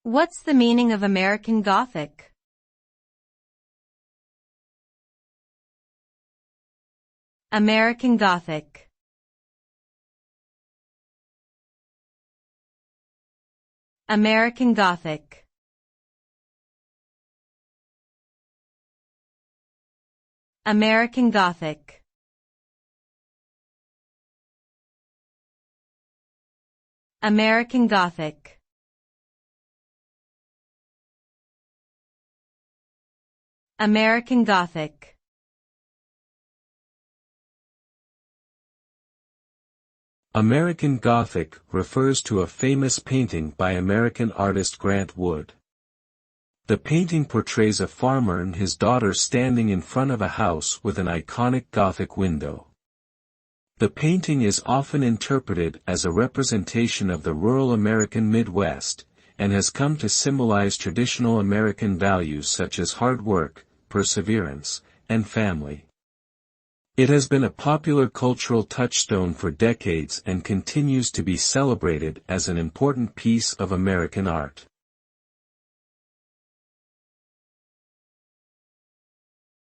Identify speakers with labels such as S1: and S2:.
S1: What's the meaning of American Gothic? American Gothic. American Gothic. American Gothic. American Gothic. American Gothic.
S2: American Gothic refers to a famous painting by American artist Grant Wood. The painting portrays a farmer and his daughter standing in front of a house with an iconic Gothic window. The painting is often interpreted as a representation of the rural American Midwest, and has come to symbolize traditional American values such as hard work, perseverance, and family. It has been a popular cultural touchstone for decades and continues to be celebrated as an important piece of American art.